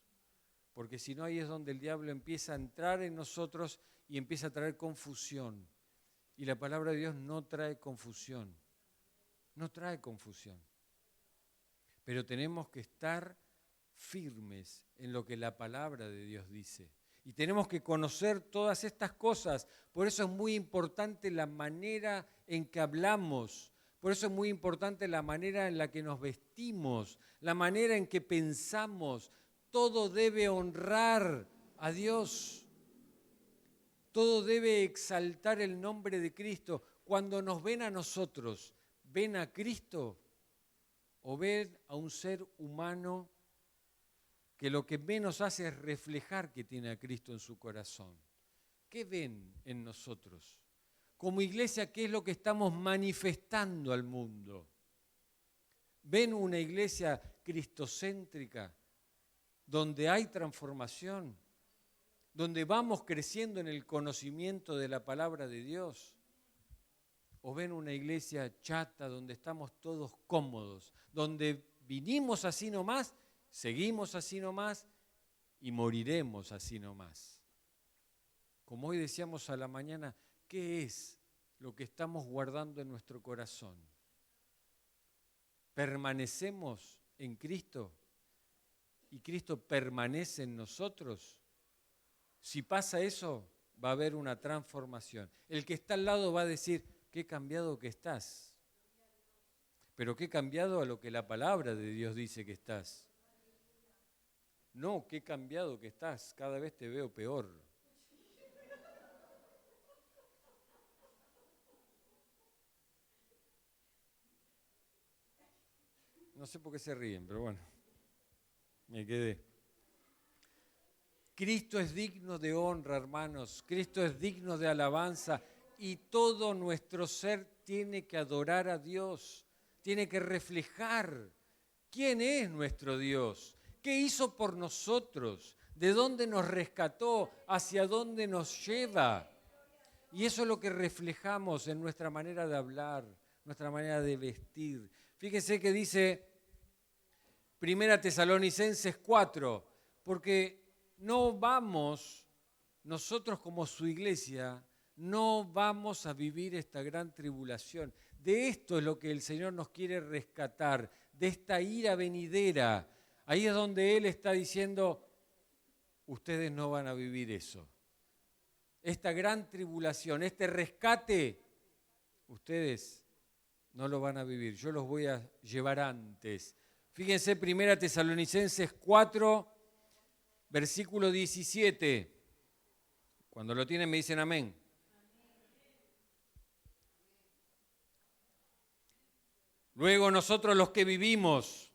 Porque si no, ahí es donde el diablo empieza a entrar en nosotros y empieza a traer confusión. Y la palabra de Dios no trae confusión. No trae confusión. Pero tenemos que estar firmes en lo que la palabra de Dios dice. Y tenemos que conocer todas estas cosas. Por eso es muy importante la manera en que hablamos. Por eso es muy importante la manera en la que nos vestimos, la manera en que pensamos. Todo debe honrar a Dios. Todo debe exaltar el nombre de Cristo. Cuando nos ven a nosotros, ¿ven a Cristo o ven a un ser humano que lo que menos hace es reflejar que tiene a Cristo en su corazón? ¿Qué ven en nosotros? Como iglesia, ¿qué es lo que estamos manifestando al mundo? ¿Ven una iglesia cristocéntrica donde hay transformación? ¿Donde vamos creciendo en el conocimiento de la palabra de Dios? ¿O ven una iglesia chata donde estamos todos cómodos, donde vinimos así nomás, seguimos así nomás y moriremos así nomás? Como hoy decíamos a la mañana, ¿qué es lo que estamos guardando en nuestro corazón? ¿Permanecemos en Cristo y Cristo permanece en nosotros? Si pasa eso, va a haber una transformación. El que está al lado va a decir, qué cambiado que estás. Pero qué cambiado a lo que la palabra de Dios dice que estás. No, qué cambiado que estás, cada vez te veo peor. No sé por qué se ríen, pero bueno, me quedé. Cristo es digno de honra, hermanos. Cristo es digno de alabanza y todo nuestro ser tiene que adorar a Dios, tiene que reflejar quién es nuestro Dios, qué hizo por nosotros, de dónde nos rescató, hacia dónde nos lleva. Y eso es lo que reflejamos en nuestra manera de hablar, nuestra manera de vestir. Fíjense que dice 1 Tesalonicenses 4, porque no vamos, nosotros como su iglesia, no vamos a vivir esta gran tribulación. De esto es lo que el Señor nos quiere rescatar, de esta ira venidera. Ahí es donde Él está diciendo, ustedes no van a vivir eso. Esta gran tribulación, este rescate, ustedes no lo van a vivir. Yo los voy a llevar antes. Fíjense 1 Tesalonicenses 4, versículo 17. Cuando lo tienen me dicen amén. Luego nosotros los que vivimos,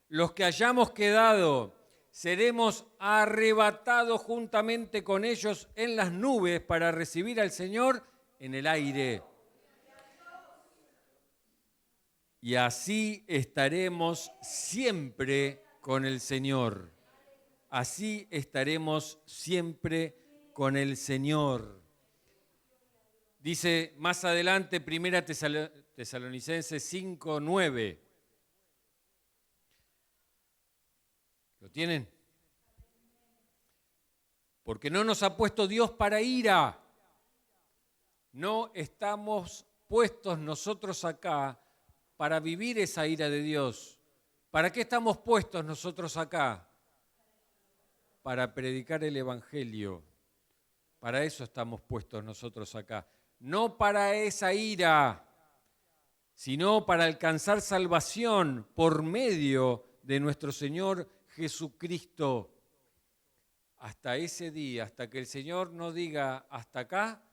los que hayamos quedado, seremos arrebatados juntamente con ellos en las nubes para recibir al Señor en el aire. Y así estaremos siempre con el Señor. Así estaremos siempre con el Señor. Dice más adelante 1 Tesalonicenses 5, 9. ¿Lo tienen? Porque no nos ha puesto Dios para ira. No estamos puestos nosotros acá para vivir esa ira de Dios. ¿Para qué estamos puestos nosotros acá? Para predicar el Evangelio. Para eso estamos puestos nosotros acá. No para esa ira, sino para alcanzar salvación por medio de nuestro Señor Jesucristo. Hasta ese día, hasta que el Señor nos diga hasta acá,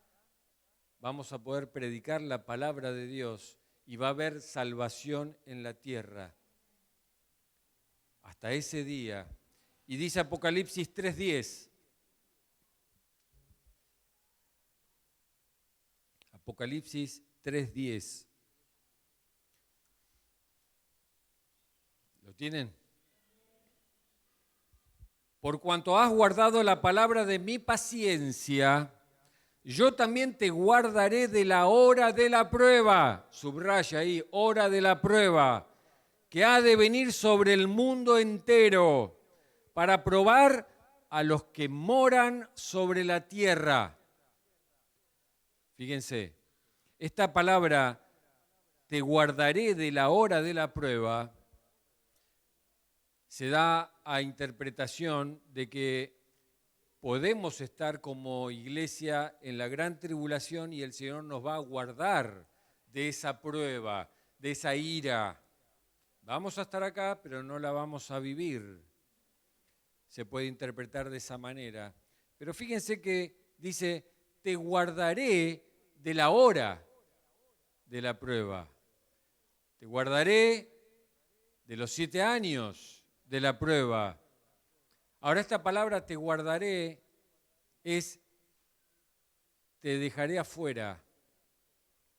vamos a poder predicar la palabra de Dios y va a haber salvación en la tierra. Hasta ese día. Y dice Apocalipsis 3:10. Apocalipsis 3:10. ¿Lo tienen? Por cuanto has guardado la palabra de mi paciencia, yo también te guardaré de la hora de la prueba. Subraya ahí, hora de la prueba, que ha de venir sobre el mundo entero para probar a los que moran sobre la tierra. Fíjense, esta palabra, te guardaré de la hora de la prueba, se da a interpretación de que podemos estar como iglesia en la gran tribulación y el Señor nos va a guardar de esa prueba, de esa ira. Vamos a estar acá, pero no la vamos a vivir. Se puede interpretar de esa manera. Pero fíjense que dice, te guardaré de la hora de la prueba. Te guardaré de los 7 años de la prueba. Ahora esta palabra te guardaré es te dejaré afuera.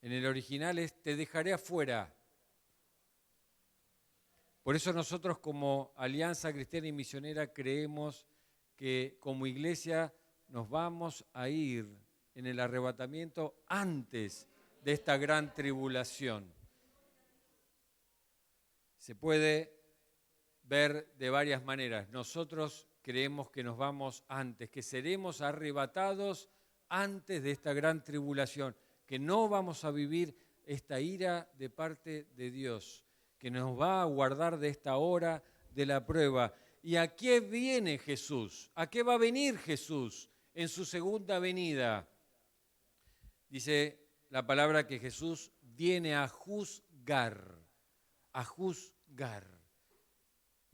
En el original es te dejaré afuera. Por eso nosotros como Alianza Cristiana y Misionera creemos que como iglesia nos vamos a ir en el arrebatamiento antes de esta gran tribulación. Se puede ver de varias maneras. Nosotros creemos que nos vamos antes, que seremos arrebatados antes de esta gran tribulación, que no vamos a vivir esta ira de parte de Dios, que nos va a guardar de esta hora de la prueba. ¿Y a qué viene Jesús? ¿A qué va a venir Jesús en su segunda venida? Dice la palabra que Jesús viene a juzgar, a juzgar.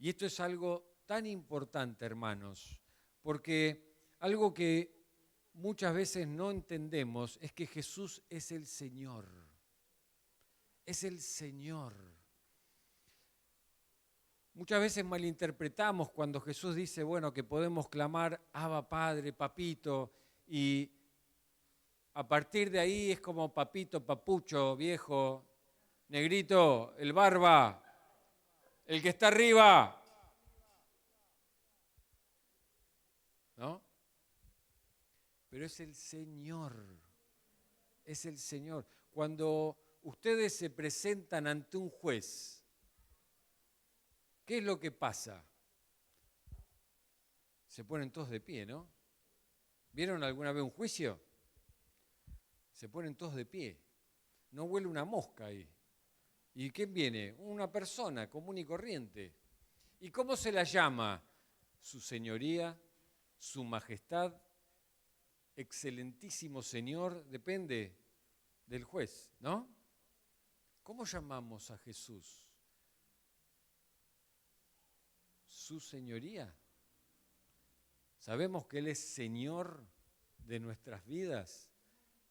Y esto es algo tan importante, hermanos, porque algo que muchas veces no entendemos es que Jesús es el Señor. Es el Señor. Muchas veces malinterpretamos cuando Jesús dice, bueno, que podemos clamar, Abba Padre, Papito, y a partir de ahí es como papito, papucho, viejo, negrito, el barba, el que está arriba. ¿No? Pero es el Señor, es el Señor. Cuando ustedes se presentan ante un juez, ¿qué es lo que pasa? Se ponen todos de pie, ¿no? ¿Vieron alguna vez un juicio? Se ponen todos de pie. No huele una mosca ahí. ¿Y quién viene? Una persona común y corriente. ¿Y cómo se la llama? Su señoría, su majestad, excelentísimo señor, depende del juez, ¿no? ¿Cómo llamamos a Jesús? Su señoría. Sabemos que Él es Señor de nuestras vidas.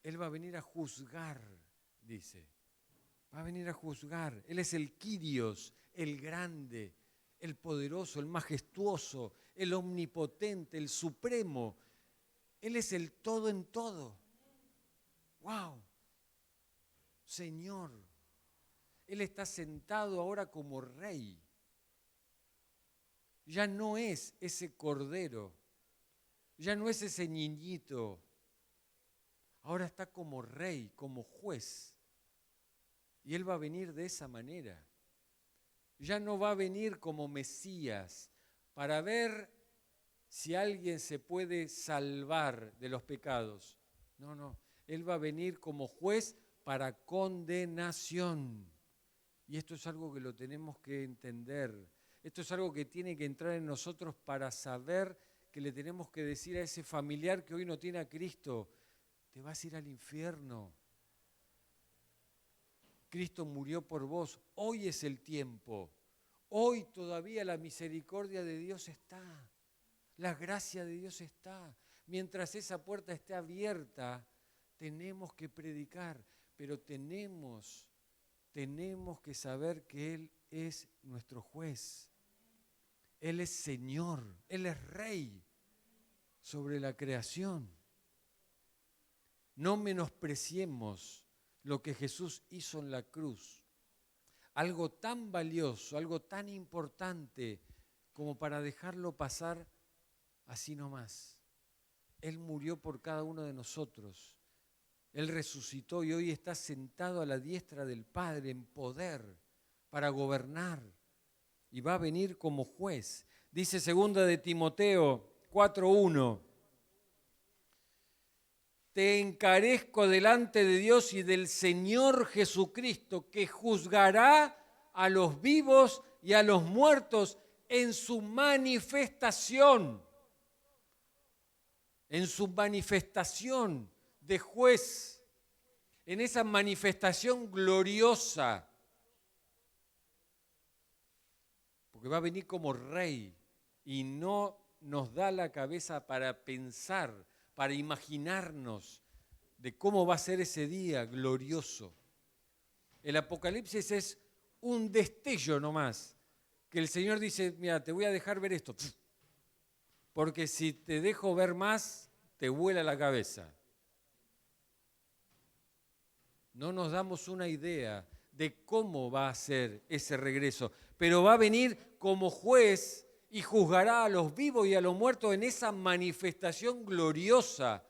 Él va a venir a juzgar, dice. Va a venir a juzgar. Él es el Kyrios, el grande, el poderoso, el majestuoso, el omnipotente, el supremo. Él es el todo en todo. ¡Wow! Señor. Él está sentado ahora como rey. Ya no es ese cordero, ya no es ese niñito. Ahora está como rey, como juez. Y Él va a venir de esa manera. Ya no va a venir como Mesías para ver si alguien se puede salvar de los pecados. No, no. Él va a venir como juez para condenación. Y esto es algo que lo tenemos que entender. Esto es algo que tiene que entrar en nosotros para saber que le tenemos que decir a ese familiar que hoy no tiene a Cristo, te vas a ir al infierno. Cristo murió por vos. Hoy es el tiempo. Hoy todavía la misericordia de Dios está. La gracia de Dios está. Mientras esa puerta esté abierta, tenemos que predicar, pero tenemos que saber que Él es nuestro juez. Él es Señor, Él es Rey sobre la creación. No menospreciemos lo que Jesús hizo en la cruz. Algo tan valioso, algo tan importante como para dejarlo pasar así nomás. Él murió por cada uno de nosotros. Él resucitó y hoy está sentado a la diestra del Padre en poder para gobernar. Y va a venir como juez. Dice 2 de Timoteo 4:1. Te encarezco delante de Dios y del Señor Jesucristo, que juzgará a los vivos y a los muertos en su manifestación. En su manifestación de juez. En esa manifestación gloriosa. Porque va a venir como rey y no nos da la cabeza para pensar, para imaginarnos de cómo va a ser ese día glorioso. El Apocalipsis es un destello nomás, que el Señor dice, mira, te voy a dejar ver esto, porque si te dejo ver más, te vuela la cabeza. No nos damos una idea de cómo va a ser ese regreso, pero va a venir como juez y juzgará a los vivos y a los muertos en esa manifestación gloriosa,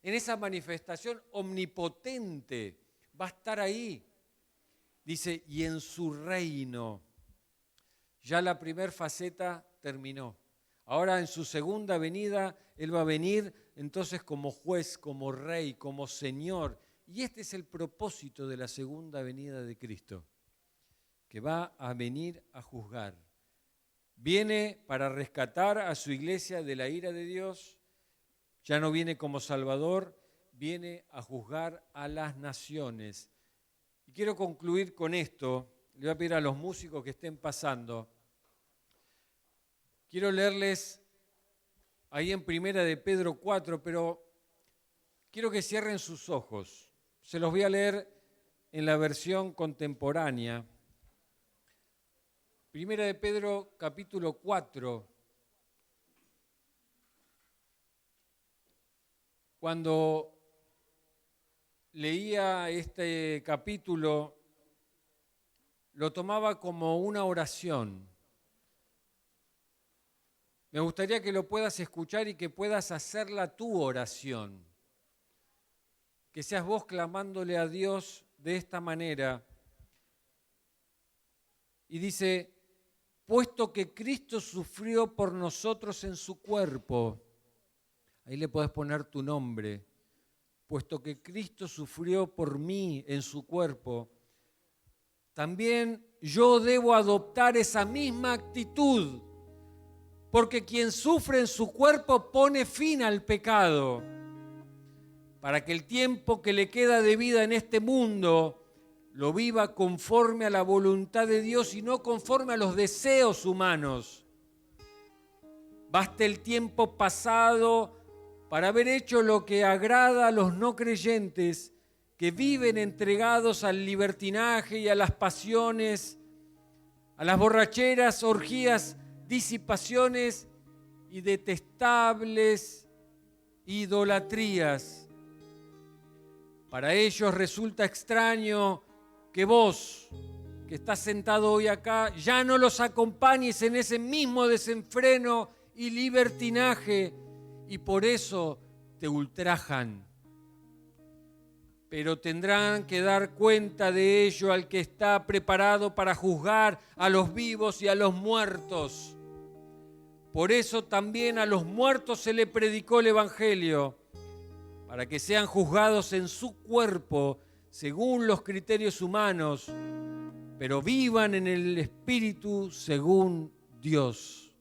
en esa manifestación omnipotente. Va a estar ahí. Dice, y en su reino. Ya la primera faceta terminó. Ahora en su segunda venida, Él va a venir entonces como juez, como rey, como Señor. Y este es el propósito de la segunda venida de Cristo, que va a venir a juzgar. Viene para rescatar a su iglesia de la ira de Dios. Ya no viene como Salvador, viene a juzgar a las naciones. Y quiero concluir con esto. Le voy a pedir a los músicos que estén pasando. Quiero leerles ahí en Primera de Pedro 4, pero quiero que cierren sus ojos. Se los voy a leer en la versión contemporánea. Primera de Pedro, capítulo 4. Cuando leía este capítulo, lo tomaba como una oración. Me gustaría que lo puedas escuchar y que puedas hacerla tu oración. Que seas vos clamándole a Dios de esta manera. Y dice, puesto que Cristo sufrió por nosotros en su cuerpo, ahí le podés poner tu nombre, puesto que Cristo sufrió por mí en su cuerpo, también yo debo adoptar esa misma actitud, porque quien sufre en su cuerpo pone fin al pecado, para que el tiempo que le queda de vida en este mundo lo viva conforme a la voluntad de Dios y no conforme a los deseos humanos. Baste el tiempo pasado para haber hecho lo que agrada a los no creyentes que viven entregados al libertinaje y a las pasiones, a las borracheras, orgías, disipaciones y detestables idolatrías. Para ellos resulta extraño que vos, que estás sentado hoy acá, ya no los acompañes en ese mismo desenfreno y libertinaje, y por eso te ultrajan. Pero tendrán que dar cuenta de ello al que está preparado para juzgar a los vivos y a los muertos. Por eso también a los muertos se le predicó el Evangelio, para que sean juzgados en su cuerpo según los criterios humanos, pero vivan en el Espíritu según Dios.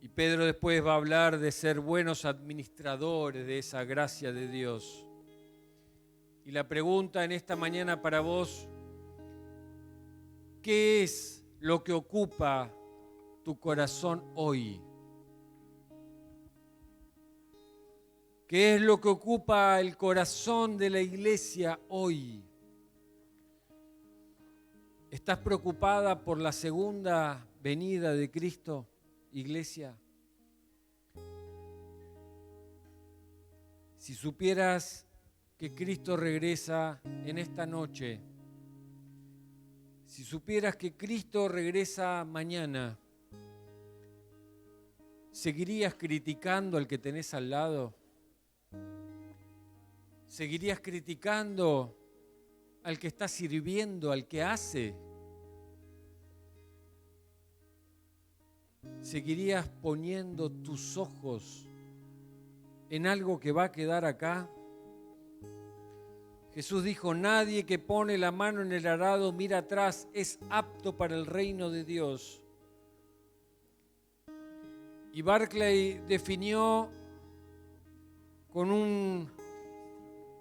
Y Pedro después va a hablar de ser buenos administradores de esa gracia de Dios. Y la pregunta en esta mañana para vos, ¿qué es lo que ocupa tu corazón hoy? ¿Qué es lo que ocupa el corazón de la iglesia hoy? ¿Estás preocupada por la segunda venida de Cristo, iglesia? Si supieras que Cristo regresa en esta noche, si supieras que Cristo regresa mañana, ¿seguirías criticando al que tenés al lado? ¿Seguirías criticando al que está sirviendo, al que hace? ¿Seguirías poniendo tus ojos en algo que va a quedar acá? Jesús dijo, nadie que pone la mano en el arado mira atrás, es apto para el reino de Dios. Y Barclay definió con un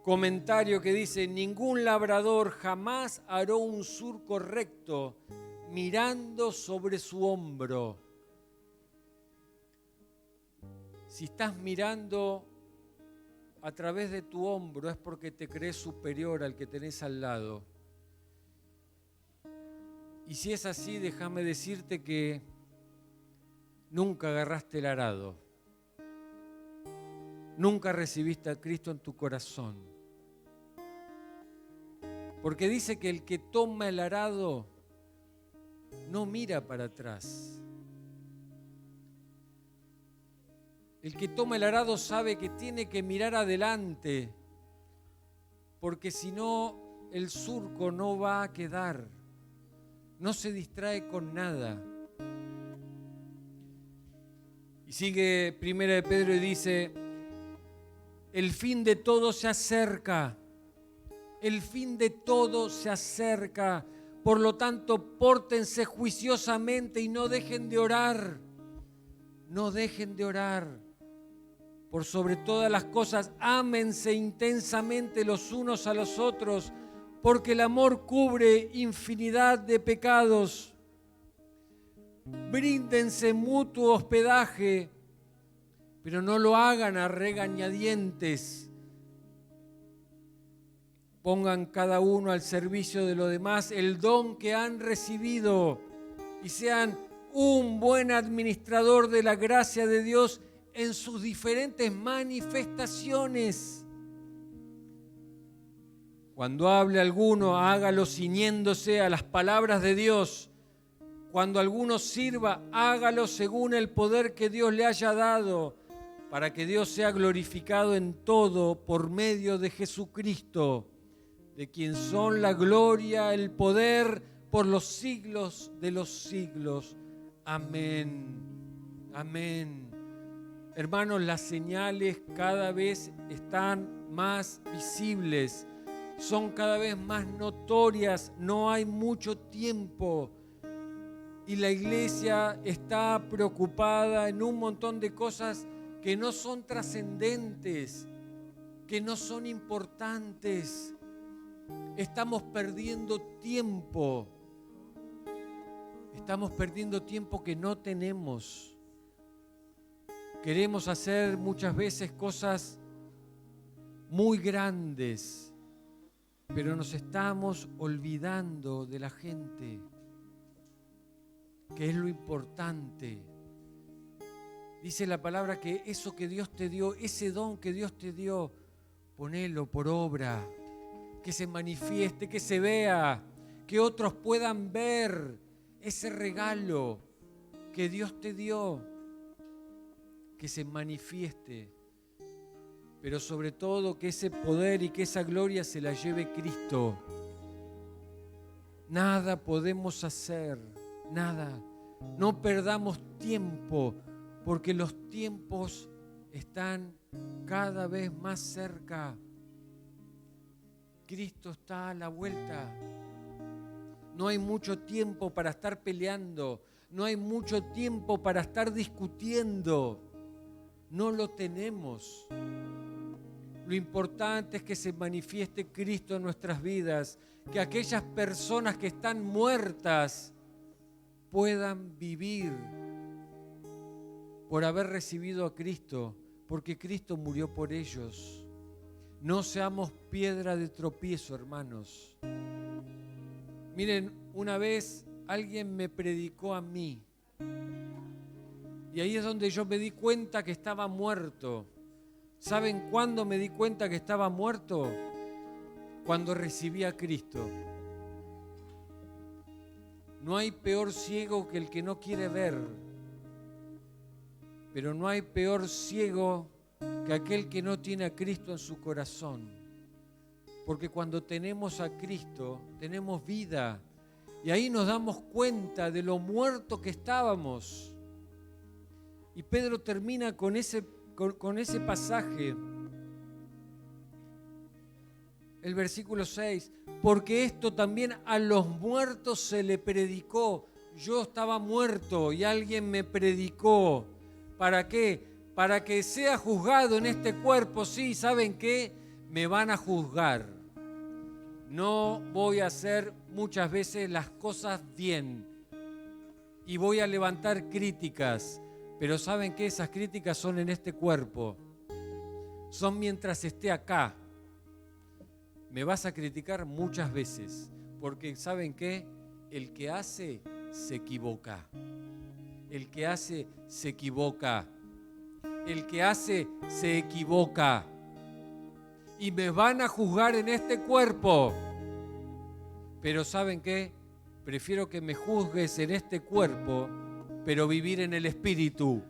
comentario que dice, ningún labrador jamás aró un surco recto mirando sobre su hombro. Si estás mirando a través de tu hombro es porque te crees superior al que tenés al lado. Y si es así, déjame decirte que nunca agarraste el arado. Nunca recibiste a Cristo en tu corazón. Porque dice que el que toma el arado no mira para atrás. El que toma el arado sabe que tiene que mirar adelante, porque si no, el surco no va a quedar. No se distrae con nada. Y sigue Primera de Pedro y dice, el fin de todo se acerca. El fin de todo se acerca. Por lo tanto, pórtense juiciosamente y no dejen de orar. No dejen de orar. Por sobre todas las cosas, ámense intensamente los unos a los otros, porque el amor cubre infinidad de pecados. Bríndense mutuo hospedaje, pero no lo hagan a regañadientes. Pongan cada uno al servicio de los demás el don que han recibido y sean un buen administrador de la gracia de Dios en sus diferentes manifestaciones. Cuando hable alguno, hágalo ciñéndose a las palabras de Dios. Cuando alguno sirva, hágalo según el poder que Dios le haya dado, para que Dios sea glorificado en todo por medio de Jesucristo, de quien son la gloria, el poder, por los siglos de los siglos. Amén. Amén. Hermanos, las señales cada vez están más visibles, son cada vez más notorias, no hay mucho tiempo. Y la iglesia está preocupada en un montón de cosas que no son trascendentes, que no son importantes. Estamos perdiendo tiempo. Estamos perdiendo tiempo que no tenemos. Queremos hacer muchas veces cosas muy grandes, pero nos estamos olvidando de la gente, que es lo importante. Dice la palabra que eso que Dios te dio, ese don que Dios te dio, ponelo por obra, que se manifieste, que se vea, que otros puedan ver ese regalo que Dios te dio, que se manifieste, pero sobre todo que ese poder y que esa gloria se la lleve Cristo. Nada podemos hacer, nada. No perdamos tiempo, porque los tiempos están cada vez más cerca. Cristo está a la vuelta. No hay mucho tiempo para estar peleando, no hay mucho tiempo para estar discutiendo. No lo tenemos. Lo importante es que se manifieste Cristo en nuestras vidas, que aquellas personas que están muertas puedan vivir por haber recibido a Cristo, porque Cristo murió por ellos. No seamos piedra de tropiezo, hermanos. Miren, una vez alguien me predicó a mí, y ahí es donde yo me di cuenta que estaba muerto. ¿Saben cuándo me di cuenta que estaba muerto? Cuando recibí a Cristo. No hay peor ciego que el que no quiere ver, pero no hay peor ciego que aquel que no tiene a Cristo en su corazón. Porque cuando tenemos a Cristo, tenemos vida, y ahí nos damos cuenta de lo muerto que estábamos. Y Pedro termina con ese pasaje, el versículo 6, porque esto también a los muertos se le predicó. Yo estaba muerto y alguien me predicó. ¿Para qué? Para que sea juzgado en este cuerpo. Sí, ¿saben qué? Me van a juzgar. No voy a hacer muchas veces las cosas bien y voy a levantar críticas. Pero ¿saben qué? Esas críticas son en este cuerpo. Son mientras esté acá. Me vas a criticar muchas veces. Porque ¿saben qué? El que hace, se equivoca. El que hace, se equivoca. El que hace, se equivoca. Y me van a juzgar en este cuerpo. pero ¿saben qué? Prefiero que me juzgues en este cuerpo, pero vivir en el espíritu.